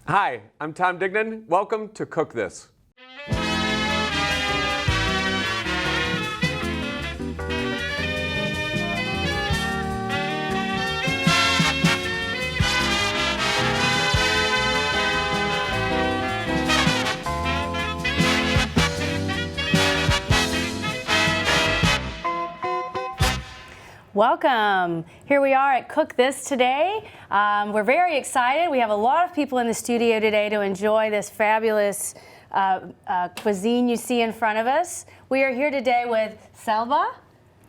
Hi, I'm Tom Dignan. Welcome to Cook This. Welcome. Here we are at Cook This today. We're very excited. We have a lot of people in the studio today to enjoy this fabulous cuisine you see in front of us. We are here today with Xelva.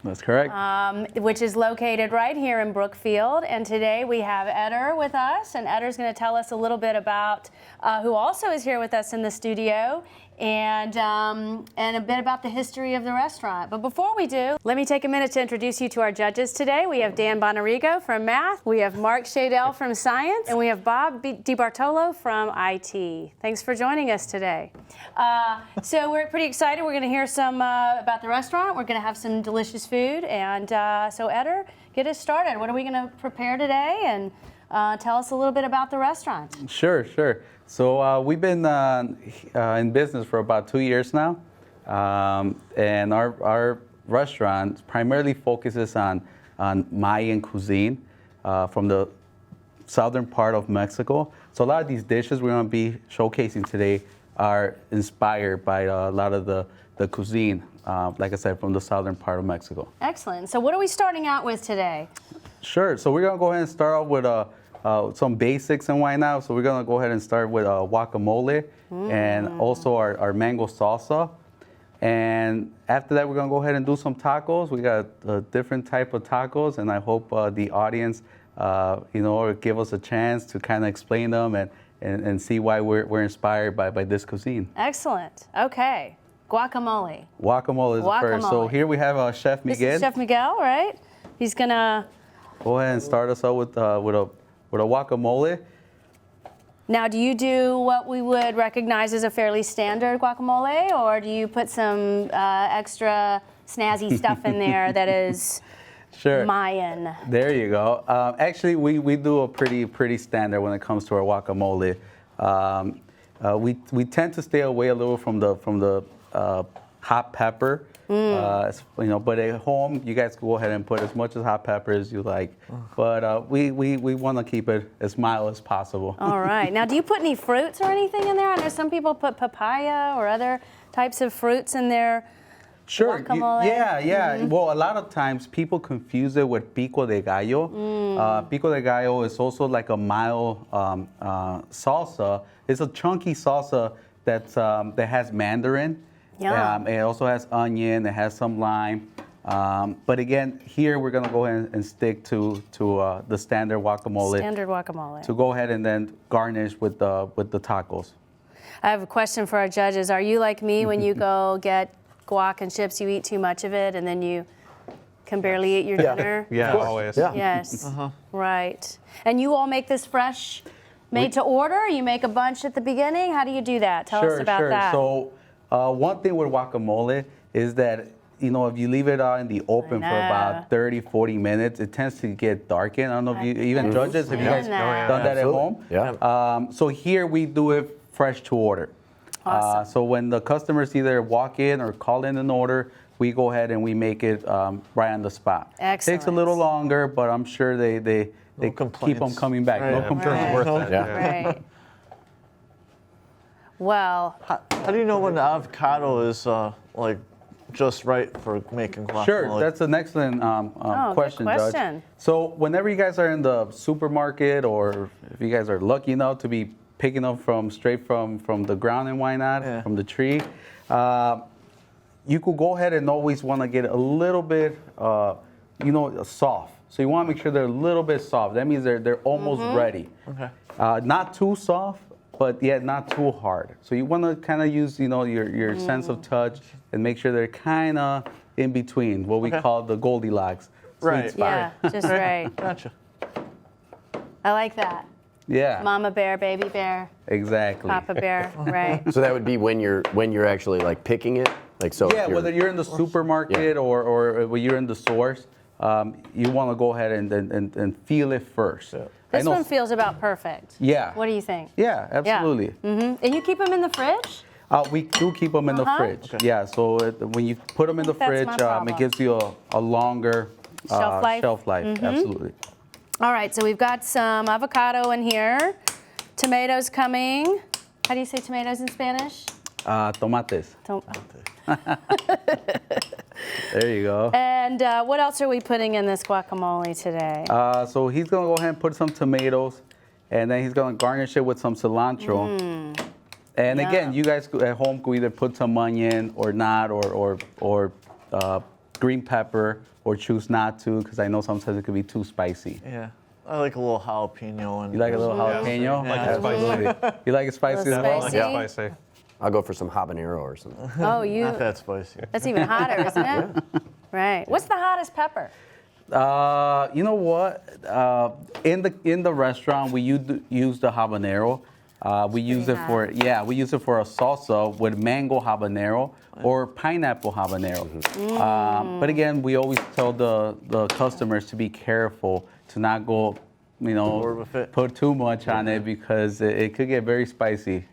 That's correct. Which is located right here in Brookfield. And today we have Eder with us, and Eder's going to tell us a little bit about who also is here with us in the studio, and a bit about the history of the restaurant. But before we do, let me take a minute to introduce you to our judges today. We have Dan Bonarigo from Math, we have Mark Schaedel from Science, and we have Bob DeBartolo from IT. Thanks for joining us today. So we're pretty excited. We're going to hear some about the restaurant. We're going to have some delicious food. And so Eder, get us started. What are we going to prepare today? And tell us a little bit about the restaurant. Sure. So we've been in business for about 2 years now, and our restaurant primarily focuses on Mayan cuisine from the southern part of Mexico. So a lot of these dishes we're going to be showcasing today are inspired by a lot of the cuisine, like I said, from the southern part of Mexico. Excellent. So what are we starting out with today? Sure. So we're going to go ahead and start off with some basics and why not. So we're going to go ahead and start with guacamole and also our mango salsa. And after that, we're going to go ahead and do some tacos. We got a different type of tacos, and I hope the audience, give us a chance to kind of explain them and see why we're inspired by this cuisine. Excellent. Okay. Guacamole. Guacamole is the first. So here we have Chef Miguel. This is Chef Miguel, right? He's going to go ahead and start us out with a guacamole. Now, do you do what we would recognize as a fairly standard guacamole, or do you put some extra snazzy stuff in there that is Mayan? There you go. Actually, we do a pretty standard when it comes to our guacamole. We tend to stay away a little from the hot pepper. But at home, you guys can go ahead and put as much as hot pepper as you like. But we want to keep it as mild as possible. All right. Now, do you put any fruits or anything in there? I know some people put papaya or other types of fruits in their guacamole. Yeah. Well, a lot of times people confuse it with pico de gallo. Pico de gallo is also like a mild salsa. It's a chunky salsa that has mandarin. Yeah. It also has onion, it has some lime. But again, here we're gonna go ahead and stick to the standard guacamole. Standard guacamole. To go ahead and then garnish with the tacos. I have a question for our judges. Are you like me when you go get guac and chips, you eat too much of it and then you can barely eat your dinner? Yeah, always. Yeah. Yes, right. And you all make this fresh, made to order? You make a bunch at the beginning? How do you do that? Tell us about that. So one thing with guacamole is that, if you leave it out in the open for about 30, 40 minutes, it tends to get darkened. I don't know if you, even judges, have you guys done that at home? Yeah. So here we do it fresh to order. Awesome. So when the customers either walk in or call in an order, we go ahead and we make it right on the spot. Excellent. Takes a little longer, but I'm sure they keep them coming back. Right. No complaints. Worth it. Yeah. Right. Well, How do you know when the avocado is just right for making guacamole? Sure, that's an excellent question, good question. Judge. So whenever you guys are in the supermarket, or if you guys are lucky enough to be picking up straight from the ground and why not, from the tree, you could go ahead and always want to get a little bit, soft. So you want to make sure they're a little bit soft. That means they're almost ready. Okay. Not too soft, but yet not too hard. So you want to kind of use, your sense of touch and make sure they're kind of in between, what we call the Goldilocks sweet spot. yeah, just right. Gotcha. I like that. Yeah. Mama bear, baby bear, Exactly. Papa bear, right? So that would be when you're actually like picking it, like so. Yeah, whether you're in the supermarket or when you're in the source, you want to go ahead and feel it first. This one feels about perfect. Yeah. What do you think? Yeah, absolutely. And you keep them in the fridge? We do keep them in the fridge. Okay. Yeah, so when you put them in the That's fridge, my problem. it gives you a longer Shelf life? Absolutely. All right, so we've got some avocado in here. Tomatoes coming. How do you say tomatoes in Spanish? Tomates. There you go. And what else are we putting in this guacamole today? So he's gonna go ahead and put some tomatoes, and then he's gonna garnish it with some cilantro. And again, you guys at home could either put some onion or not, or green pepper, or choose not to, because I know sometimes it could be too spicy. Yeah. I like a little jalapeno. And You like a little jalapeno? Like it spicy. Absolutely. You like it spicy as well? Spicy? Yeah, spicy. I'll go for some habanero or something. Oh, Not that spicy. that's even hotter, isn't it? Right. What's the hottest pepper? You know what? In the restaurant, we use the habanero. We use it for a salsa with mango habanero or pineapple habanero. But again, we always tell the customers to be careful to not go, Forward with it. put too much on it, because it could get very spicy.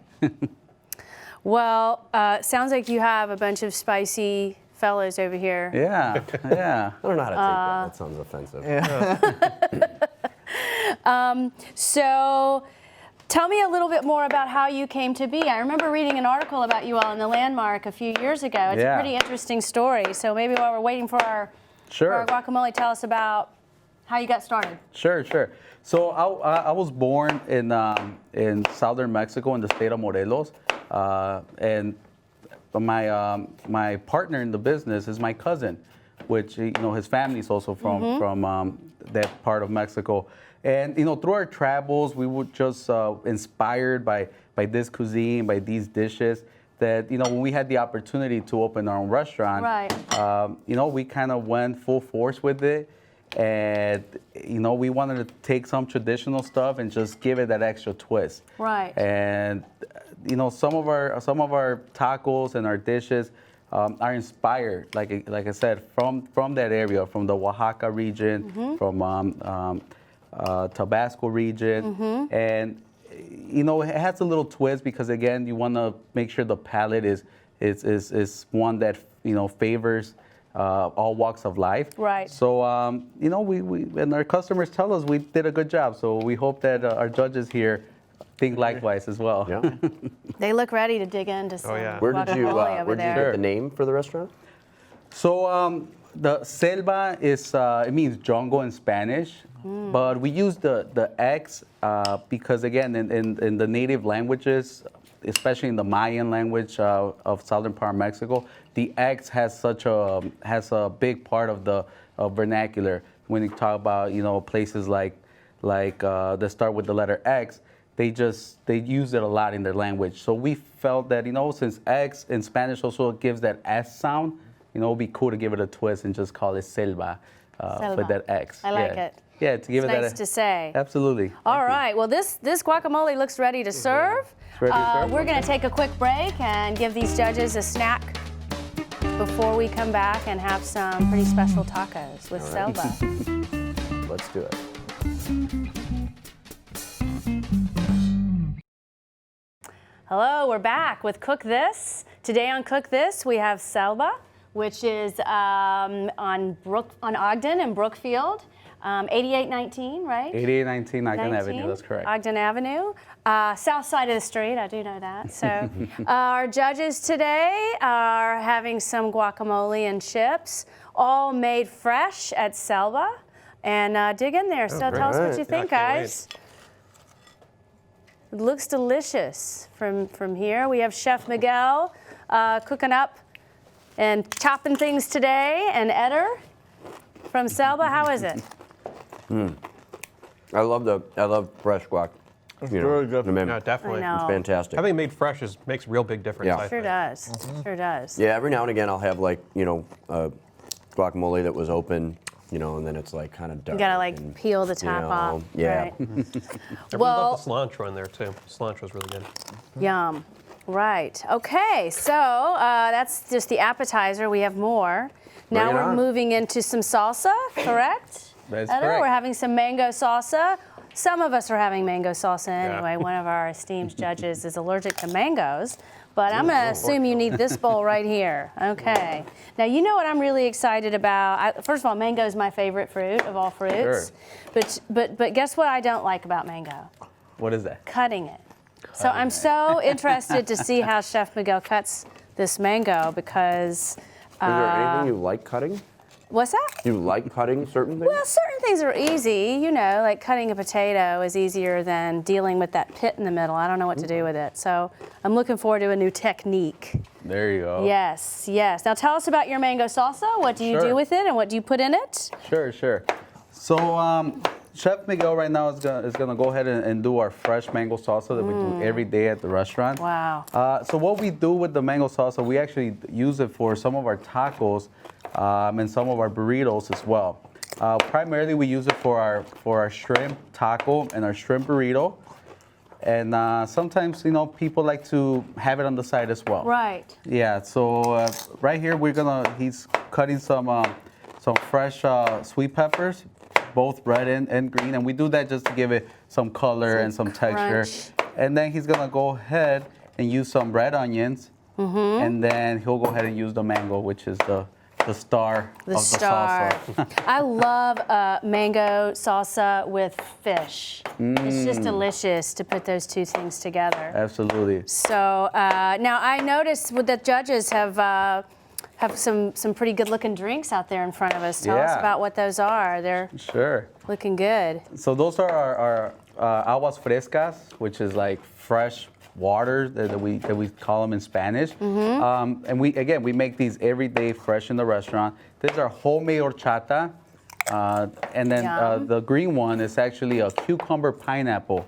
Well, sounds like you have a bunch of spicy fellows over here. Yeah, yeah. I don't know how to take that. That sounds offensive. So tell me a little bit more about how you came to be. I remember reading an article about you all in the Landmark a few years ago. It's a pretty interesting story. So maybe while we're waiting for our guacamole, tell us about how you got started. Sure. So I was born in southern Mexico, in the state of Morelos, and my partner in the business is my cousin, which his family is also from that part of Mexico. And through our travels, we were just inspired by this cuisine, by these dishes. That when we had the opportunity to open our own restaurant, we kind of went full force with it. And we wanted to take some traditional stuff and just give it that extra twist. Right. And some of our tacos and our dishes are inspired, like I said, from that area, from the Oaxaca region, from Tabasco region, and it has a little twist because again, you want to make sure the palate is one that favors all walks of life. Right. So, we and our customers tell us we did a good job. So we hope that our judges here think likewise as well. Yeah. They look ready to dig into some Where did you guacamole over there. get the name for the restaurant? So the Xelva is it means jungle in Spanish, but we use the X because again in the native languages, especially in the Mayan language of southern part of Mexico, the X has a big part of the vernacular. When you talk about places like that start with the letter X, they use it a lot in their language. So we felt that since X in Spanish also gives that S sound, it'd be cool to give it a twist and just call it Xelva with that X. I like it. Yeah, to give It's it nice that. to say. Absolutely. All right. Well, this guacamole looks ready to serve. ready to serve. We're going to take a quick break and give these judges a snack before we come back and have some pretty special tacos with Xelva. Let's do it. Hello, we're back with Cook This. Today on Cook This, we have Xelva, which is on Ogden and Brookfield. 8819, right? 8819 Ogden Avenue, that's correct. Ogden Avenue, south side of the street, I do know that. So our judges today are having some guacamole and chips, all made fresh at Xelva. And dig in there, so tell us what you think, guys. It looks delicious from here. We have Chef Miguel cooking up and chopping things today, and Eder from Xelva. How is it? I love fresh guac. very good. No, definitely. I know. It's fantastic. Having made fresh makes a real big difference. Yeah. I Sure think. does. Sure does. Yeah, every now and again I'll have guacamole that was open, and then it's like kind of dark. You gotta and, peel the top off. Yeah. Right? I Well- love the cilantro in there too. Cilantro's really good. Yum. Right. Okay. So that's just the appetizer. We have more. Now Bring it we're on. moving into some salsa. Correct? That's Eder? correct. We're having some mango salsa. some of us are having mango salsa anyway. One of our esteemed judges is allergic to mangoes. But I'm going to assume you need this bowl right here. Okay. Now, you know what I'm really excited about? First of all, mango is my favorite fruit of all fruits. Sure. But guess what I don't like about mango? What is that? Cutting it. So I'm so interested to see how Chef Miguel cuts this mango because... Is there anything you like cutting? What's that? You like cutting certain things? Well, certain things are easy. You know, like cutting a potato is easier than dealing with that pit in the middle. I don't know what to do with it. So I'm looking forward to a new technique. There you go. Yes, yes. Now tell us about your mango salsa. What do you do with it and what do you put in it? Sure. So Chef Miguel right now is gonna go ahead and do our fresh mango salsa that we do every day at the restaurant. Wow. So what we do with the mango salsa, we actually use it for some of our tacos and some of our burritos as well. Primarily, we use it for our shrimp taco and our shrimp burrito. And sometimes, people like to have it on the side as well. Right. Yeah. So right here, he's cutting some fresh sweet peppers, both red and green, and we do that just to give it some color and some texture. And then he's gonna go ahead and use some red onions, and then he'll go ahead and use the mango, which is the star of the salsa. I love mango salsa with fish. It's just delicious to put those two things together. Absolutely. So now I noticed the judges have some pretty good looking drinks out there in front of us. Tell us about what those are. They're looking good. So those are our aguas frescas, which is like fresh water that we call them in Spanish. And we make these every day fresh in the restaurant. These are homemade horchata. And then the green one is actually a cucumber pineapple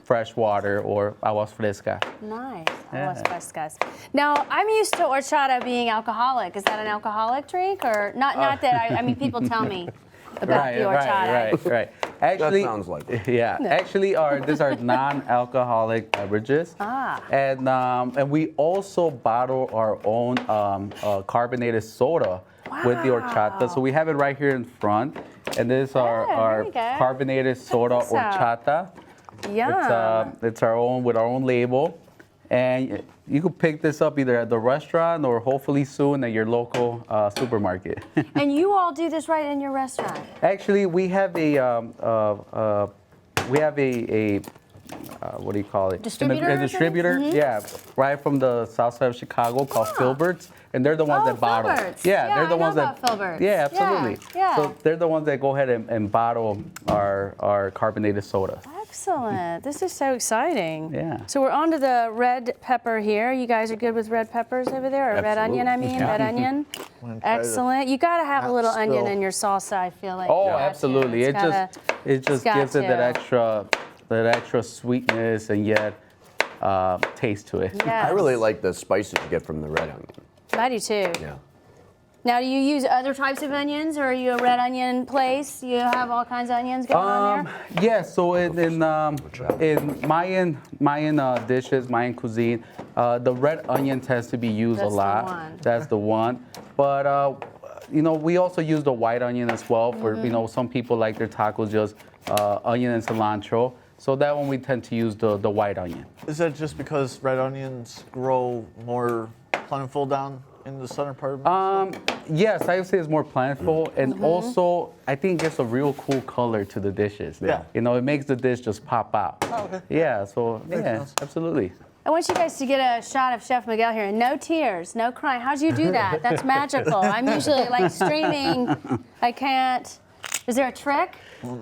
fresh water or aguas frescas. Nice, aguas frescas. Now, I'm used to horchata being alcoholic. Is that an alcoholic drink or not? Not that I mean, people tell me about the horchata. Right. Actually, that sounds like it. Yeah. No. Actually, these are non-alcoholic beverages. And we also bottle our own carbonated soda with the horchata. So we have it right here in front. And this is our carbonated soda horchata. Yeah. It's our own with our own label. And you could pick this up either at the restaurant or hopefully soon at your local supermarket. And you all do this right in your restaurant? Actually, we have a what do you call it? Distributor? A distributor, yeah, right from the south side of Chicago called Filbert's, and they're the ones that bottle. Filbert's. Yeah, they're the ones that. Filbert's. Yeah, absolutely. Yeah. So they're the ones that go ahead and bottle our carbonated soda. Excellent. This is so exciting. Yeah. So we're on to the red pepper here. You guys are good with red peppers over there? Or red onion, I mean, red onion. Excellent. You got to have a little onion in your salsa, I feel like. Oh, absolutely. It just gives it that extra sweetness and yet taste to it. Yes. I really like the spices you get from the red onion. I do too. Yeah. Now, do you use other types of onions, or are you a red onion place? You have all kinds of onions going on there? Yeah, so in Mayan dishes, Mayan cuisine, the red onion tends to be used a lot. That's the one. But we also use the white onion as well for some people like their tacos just onion and cilantro. So that one we tend to use the white onion. Is that just because red onions grow more plentiful down in the southern part of yes, I would say it's more plentiful, and also I think it gives a real cool color to the dishes. Yeah. It makes the dish just pop out. Oh, okay. Yeah, so absolutely. I want you guys to get a shot of Chef Miguel here. No tears, no crying. How'd you do that? That's magical. I'm usually like streaming. I can't. Is there a trick?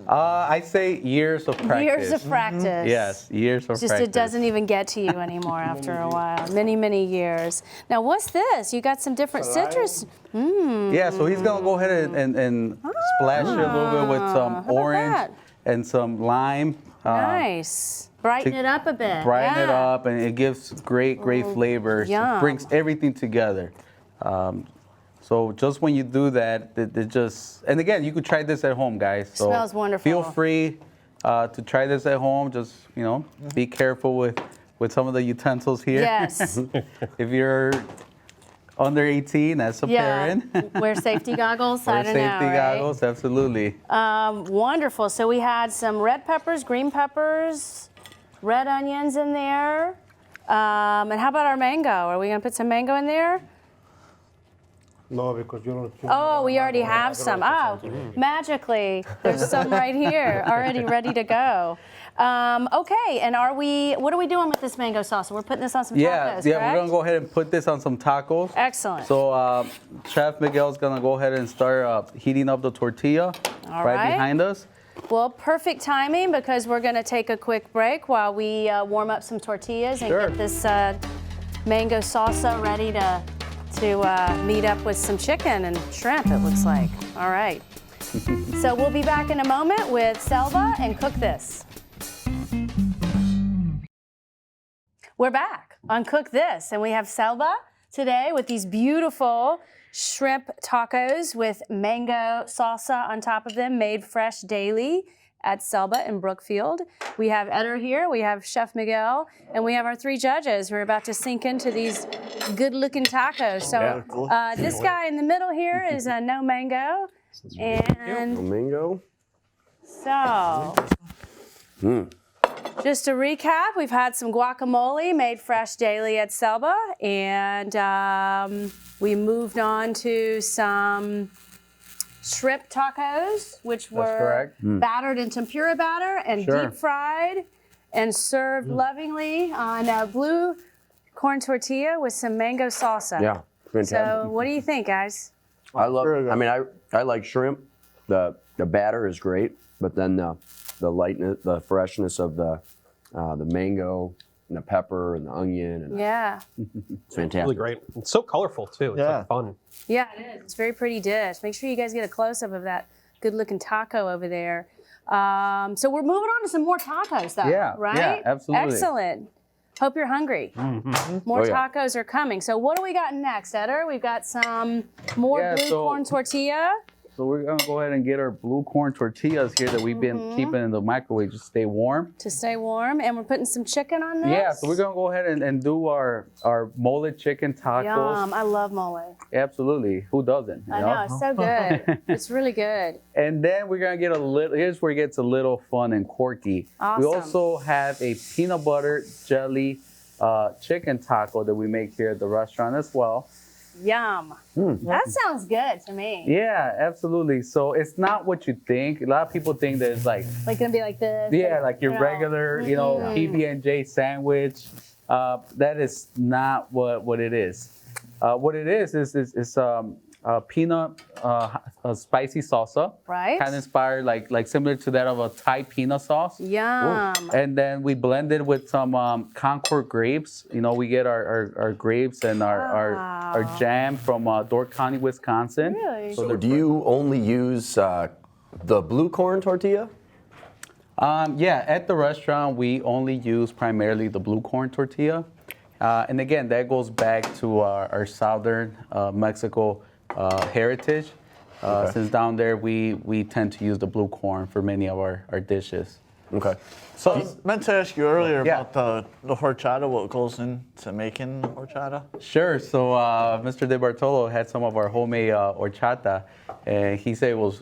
I say years of practice. Years of practice. Yes, years of practice. It doesn't even get to you anymore after a while. Many, many years. Now, what's this? You got some different citrus. Yeah, so he's gonna go ahead and splash it a little bit with some orange and some lime. Nice. Brighten it up a bit. Brighten it up, and it gives great flavors. Yum. It brings everything together. So just when you do that, and again, you could try this at home, guys. So smells wonderful. Feel free to try this at home. Just, be careful with some of the utensils here. Yes. If you're under 18 as a parent. Wear safety goggles. I Wear don't safety know, right? goggles, absolutely. Wonderful. So we had some red peppers, green peppers, red onions in there. And how about our mango? Are we going to put some mango in there? No, because you don't. Oh, we already have some. Oh, magically, there's some right here, already ready to go. Okay, and what are we doing with this mango salsa? We're putting this on some tacos, Yeah, correct? we're gonna go ahead and put this on some tacos. Excellent. So Chef Miguel's gonna go ahead and start heating up the tortilla All right right. behind us. Well, perfect timing because we're going to take a quick break while we warm up some tortillas and Sure. get this mango salsa ready to meet up with some chicken and shrimp, it looks like. All right. So we'll be back in a moment with Xelva and Cook This. We're back on Cook This, and we have Xelva today with these beautiful shrimp tacos with mango salsa on top of them, made fresh daily at Xelva in Brookfield. We have Eder here, we have Chef Miguel, and we have our three judges who are about to sink into these good-looking tacos. So this guy in the middle here is no mango, and Mango. so. Just to recap, we've had some guacamole made fresh daily at Xelva, and we moved on to some shrimp tacos, which were correct. battered in tempura batter and Sure. deep fried and served lovingly on a blue corn tortilla with some mango salsa. Yeah, fantastic. So what do you think, guys? I love. I mean, I like shrimp. The batter is great, but then the lightness, the freshness of the mango and the pepper and the onion, and Yeah. it's fantastic. Really great. It's so colorful too. It's Yeah. like fun. Yeah, it is. It's a very pretty dish. Make sure you guys get a close-up of that good-looking taco over there. So we're moving on to some more tacos, though, Yeah, right? yeah, absolutely. Excellent. Hope you're hungry. More Oh, yeah. tacos are coming. So what do we got next, Eder? We've got some more Yeah, blue so- corn tortilla. So we're gonna go ahead and get our blue corn tortillas here that we've been keeping in the microwave to stay warm. To stay warm, and we're putting some chicken on this. Yeah, so we're gonna go ahead and do our mole chicken tacos. Yum, I love mole. Absolutely, who doesn't? You I know, it's so good. It's really good. And then we're gonna get a little. Here's where it gets a little fun and quirky. Awesome. We also have a peanut butter jelly chicken taco that we make here at the restaurant as well. Yum. That sounds good to me. Yeah, absolutely. So it's not what you think. A lot of people think that it's like, Like gonna be like this. yeah, like your you know. regular, PB&J sandwich. That is not what it is. What it is peanut spicy salsa. Right. Kind of inspired, like similar to that of a Thai peanut sauce. Yum. And then we blend it with some Concord grapes. You know, we get our grapes and our jam from Door County, Wisconsin. Really? So do you only use the blue corn tortilla? Yeah, at the restaurant, we only use primarily the blue corn tortilla. And again, that goes back to our southern Mexico heritage. Since down there, we tend to use the blue corn for many of our dishes. Okay. So I meant to ask you earlier Yeah. about the horchata, what goes into making horchata? Sure. So Mr. DeBartolo had some of our homemade horchata, and he said it was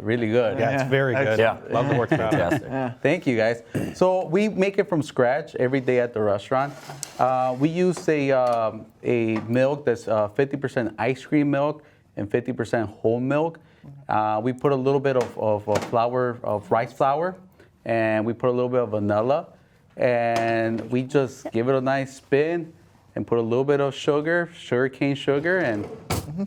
really good. Yeah, it's very good. Yeah. Love the horchata. Fantastic. Thank you, guys. So we make it from scratch every day at the restaurant. We use a milk that's 50% ice cream milk and 50% whole milk. We put a little bit of flour, of rice flour, and we put a little bit of vanilla, and we just give it a nice spin and put a little bit of sugar cane sugar, and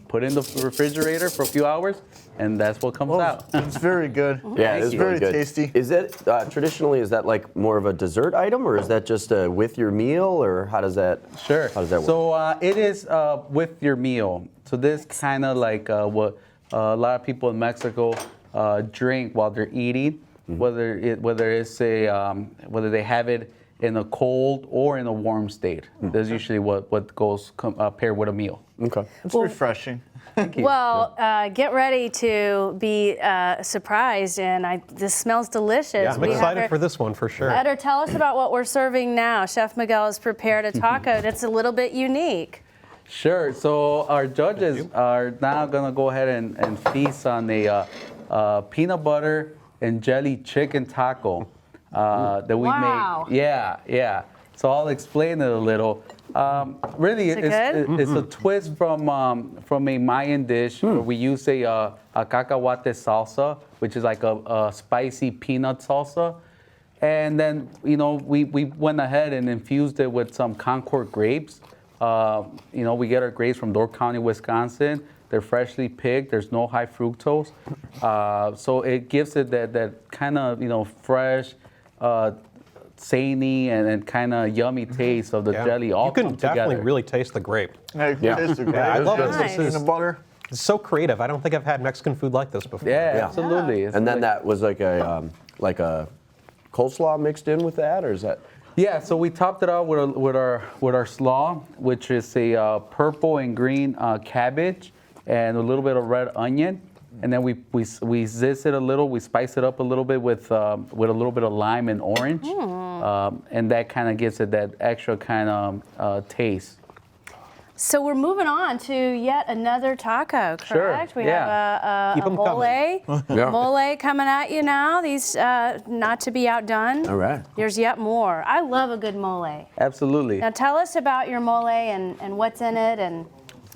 put it in the refrigerator for a few hours, and that's what comes out. It's very good. Yeah, it's it's very really good. tasty. Is it traditionally? Is that like more of a dessert item, or is that just with your meal, or how does that? Sure. How does that work? So it is with your meal. So this kind of like what a lot of people in Mexico drink while they're eating, whether they have it in a cold or in a warm state. That's usually what goes paired with a meal. Okay. It's refreshing. Well, get ready to be surprised, and this smells delicious. Yeah, I'm We have excited our- for this one for sure. Eder, tell us about what we're serving now. Chef Miguel has prepared a taco that's a little bit unique. Sure. So our judges are now gonna go ahead and feast on a peanut butter and jelly chicken taco that we Wow. made. Yeah. So I'll explain it a little. Really, Is it good? it's a twist from a Mayan dish where we use a cacahuate salsa, which is like a spicy peanut salsa. And then, we went ahead and infused it with some Concord grapes. We get our grapes from Door County, Wisconsin. They're freshly picked. There's no high fructose. So it gives it that kind of, fresh, zany and kind of yummy taste of the jelly all You can come together. definitely really taste the grape. Yeah, it's great. I love it. Nice. This is Peanut butter. it's so creative. I don't think I've had Mexican food like this before. Yeah, Yeah. absolutely. It's And then like- that was like a coleslaw mixed in with that, or is that? Yeah, so we topped it out with our slaw, which is a purple and green cabbage and a little bit of red onion, and then we zest it a little. We spice it up a little bit with a little bit of lime and orange, and that kind of gives it that extra kind of taste. So we're moving on to yet another taco, correct? Sure, We yeah. have Keep a 'em mole. Yeah. Mole coming at you now. These not to be outdone. All right. There's yet more. I love a good mole. Absolutely. Now tell us about your mole and what's in it, and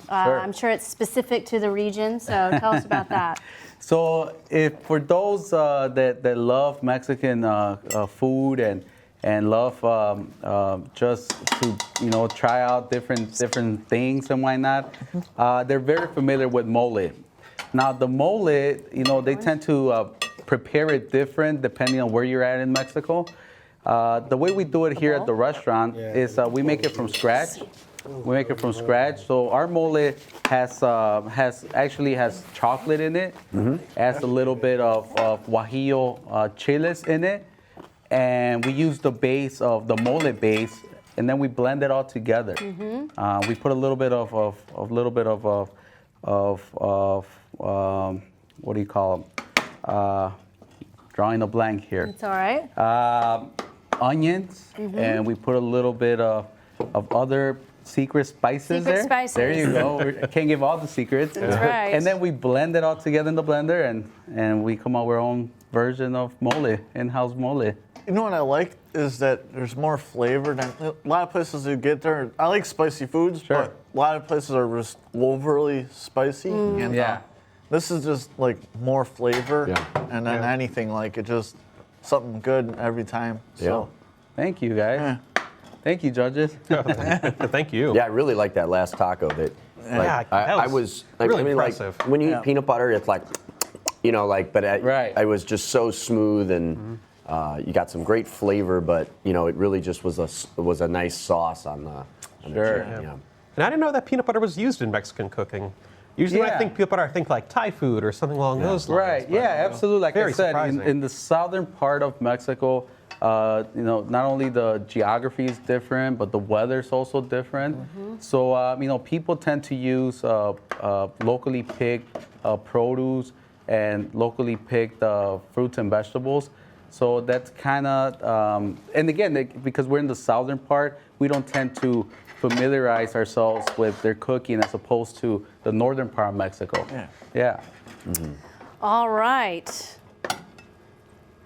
Sure. I'm sure it's specific to the region. So tell us about that. So, if for those that love Mexican food and love just to try out different things and whatnot, they're very familiar with mole. Now the mole, they tend to prepare it different depending on where you're at in Mexico. The way we do it here at the restaurant is we make it from scratch. We make it from scratch. So our mole has chocolate in it. Has a little bit of guajillo chiles in it, and we use the base of the mole base, and then we blend it all together. We put a little bit of what do you call them? Drawing a blank here. It's all right. Onions, and we put a little bit of other secret spices Secret there. spices. There you go. I can't give all the secrets. That's right. And then we blend it all together in the blender, and we come up with our own version of mole, in-house mole. You know what I like is that there's more flavor than a lot of places you get there. I like spicy foods, Sure. but a lot of places are just overly spicy. And, Yeah. this is just like more flavor, Yeah. and then anything like it just something good every time. So Thank you, guys. Yeah. Thank you, judges. Thank you. Yeah, I really like that last taco. That, Yeah, I that was, was really I mean, impressive. like when you eat peanut butter, it's like, but Right. I was just so smooth and you got some great flavor, but it really just was a nice sauce on the Sure. chicken, yeah. And I didn't know that peanut butter was used in Mexican cooking. Usually when I Yeah. think peanut butter, I think like Thai food or something along those lines. Right. but, Yeah, absolutely. Like very I said, surprising. in the southern part of Mexico, not only the geography is different, but the weather's also different. So, people tend to use locally picked produce and locally picked fruits and vegetables. So that's kind of, and again, because we're in the southern part, we don't tend to familiarize ourselves with their cooking as opposed to the northern part of Mexico. Yeah. All right.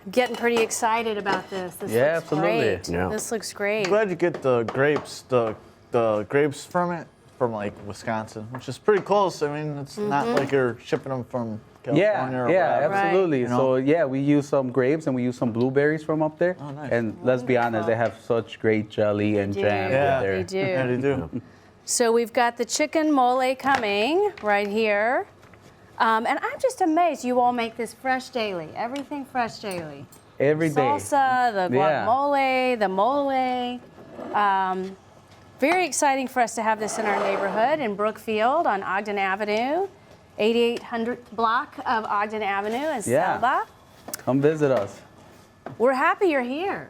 I'm getting pretty excited about this. This Yeah, looks absolutely. great. Yeah. This looks great. glad you get the grapes, the grapes from like Wisconsin, which is pretty close. I mean, it's not like you're shipping them from California or Yeah, wherever. absolutely. You know? So yeah, we use some grapes and we use some blueberries from up there. Oh, nice. And let's be honest, they have such great jelly and do. jam Yeah. up there. They do. Yeah, they do. So we've got the chicken mole coming right here. And I'm just amazed you all make this fresh daily. Everything fresh daily. Every day. Salsa, the Yeah. guacamole, the mole. Very exciting for us to have this in our neighborhood in Brookfield on Ogden Avenue, 8800 block of Ogden Avenue in Yeah. Xelva. Come visit us. We're happy you're here.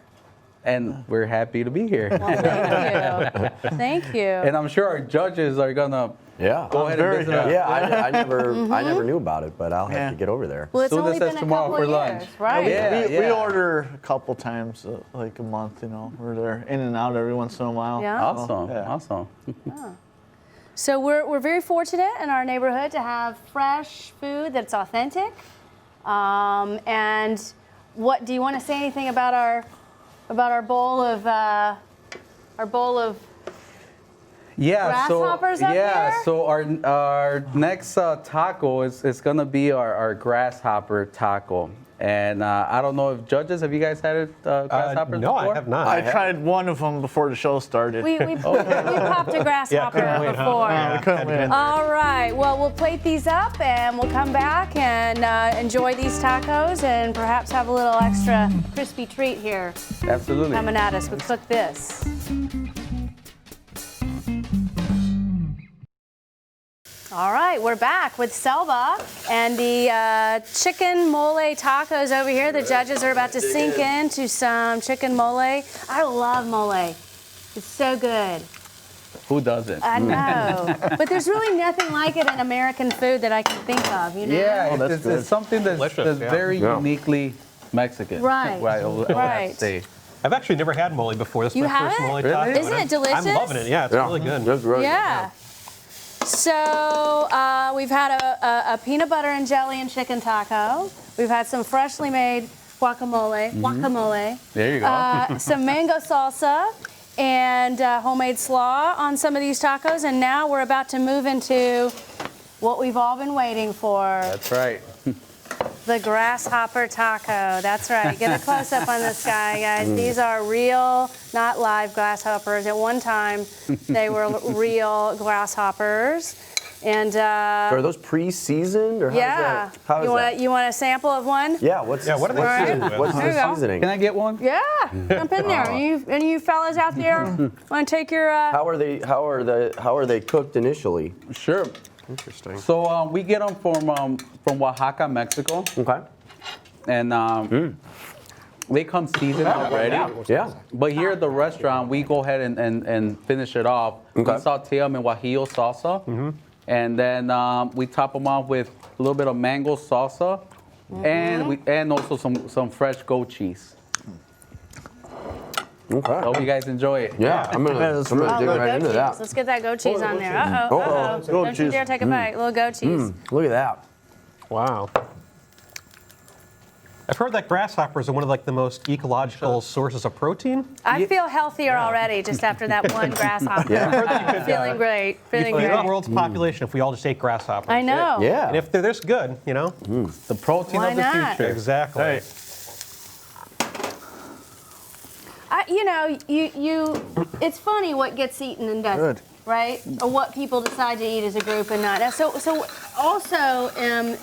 And we're happy to be here. Well, thank you. Thank you. And I'm sure our judges are gonna Yeah. go ahead and very visit us. Yeah, I never knew about it, but I'll have Yeah. to get over there. Well, it's Soon only as been that's a tomorrow couple for of lunch. years, right? Yeah. We order a couple times, like a month. We're there in and out every once in a while. Yeah. Awesome. Yeah. Awesome. So we're very fortunate in our neighborhood to have fresh food that's authentic. And what do you want to say anything about our bowl of grasshoppers up here? So our next taco is gonna be our grasshopper taco. And I don't know if judges, have you guys had it grasshoppers no, before? I have not. I tried one of them before the show started. We popped a grasshopper before. We couldn't win. All right, well, we'll plate these up and we'll come back and enjoy these tacos and perhaps have a little extra crispy treat here Absolutely. coming at us with Cook This. All right, we're back with Xelva and the chicken mole tacos over here. The judges are about to sink into some chicken mole. I love mole. It's so good. Who doesn't? I know. But there's really nothing like it in American food that I can think of, you know? Yeah, that's it's good. something that's Delicious, yeah. very Yeah. uniquely Mexican. Right, I would have right. to say. I've actually never had mole before. This is You my first haven't? mole Really? taco. Isn't and it delicious? I'm loving it. Yeah, it's really good. That's really Yeah. So we've had a peanut butter and jelly and chicken taco. We've had some freshly made guacamole. There you go. Some mango salsa and homemade slaw on some of these tacos. And now we're about to move into what we've all been waiting for, That's right. the grasshopper taco. That's right. Get a close-up on this guy, guys. These are real, not live grasshoppers. At one time, they were real grasshoppers. And So are those pre-seasoned or yeah, how is that? you want a sample of one? Yeah, what's Yeah, what are they what's- seasoned with? What's There you the go. seasoning? Can I get one? Yeah, jump in there. And you fellas out there, want to take your? How are they cooked initially? Sure. Interesting. So we get them from Oaxaca, Mexico, Okay. and they come seasoned already. Yeah. But here at the restaurant, we go ahead and finish it off. Okay. We saute them in guajillo salsa, and then we top them off with a little bit of mango salsa, and also some fresh goat cheese. Okay. Hope you guys enjoy it. Yeah, I'm gonna Oh, dig little right goat into cheese. that. Let's get that goat cheese on there. Uh-oh, Oh, uh-oh. goat Don't you cheese. dare take a bite. Little goat cheese. Look at that. Wow. I've heard that grasshoppers are one of the most ecological sources of protein. I feel healthier already just after that one grasshopper. Yeah. Feeling great. Feeling The great. world's population, if we all just ate grasshoppers. I know. Yeah. And if they're this good, The protein Why of the not? future. Exactly. It's funny what gets eaten and doesn't, Good. right? Or what people decide to eat as a group and not. So also in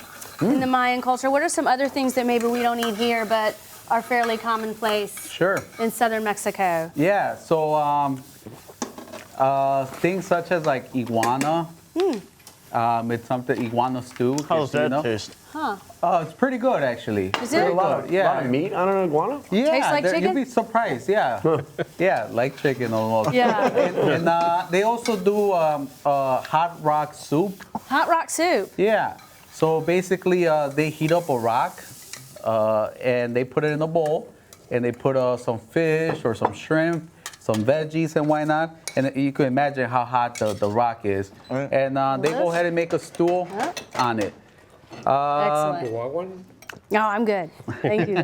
the Mayan culture, what are some other things that maybe we don't eat here but are fairly commonplace Sure. in southern Mexico? Yeah. So things such as like iguana. It's something iguana stew. How's that Cristina. taste? It's pretty good actually. Is it? A lot of meat on an iguana? Yeah, Tastes like chicken? you'll be surprised. Yeah, yeah, like chicken almost. Yeah. And they also do hot rock soup. Hot rock soup. Yeah. So basically, they heat up a rock, and they put it in a bowl, and they put some fish or some shrimp, some veggies and whatnot. And you can imagine how hot the rock is. Right. And they go ahead and make a stew on it. Excellent. Want one? No, I'm good. Thank you.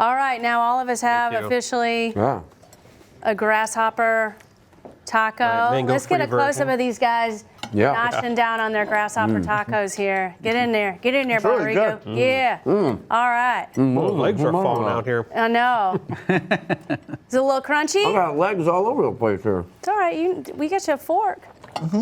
All right, now all of us have Thank you. officially Yeah. a grasshopper taco. Right, mango Let's get a free close-up version. of these guys Yeah. noshing down on their grasshopper tacos here. Get in there. Get in there, really Bonarigo. good. Yeah. All right. My legs are falling out here. I know. Is it a little crunchy? I got legs all over the place here. It's all right. We get you a fork.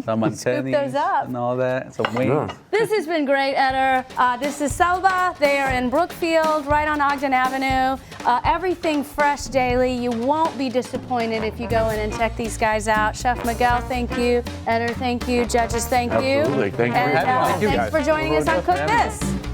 Some antennae those up. and all that. Some wings. Yeah. This has been great, Eder. This is Xelva. They are in Brookfield, right on Ogden Avenue. Everything fresh daily. You won't be disappointed if you go in and check these guys out. Chef Miguel, thank you. Eder, thank you. Judges, thank you. Absolutely. Thank you. And Thank you, thanks guys. for joining us on Cook This.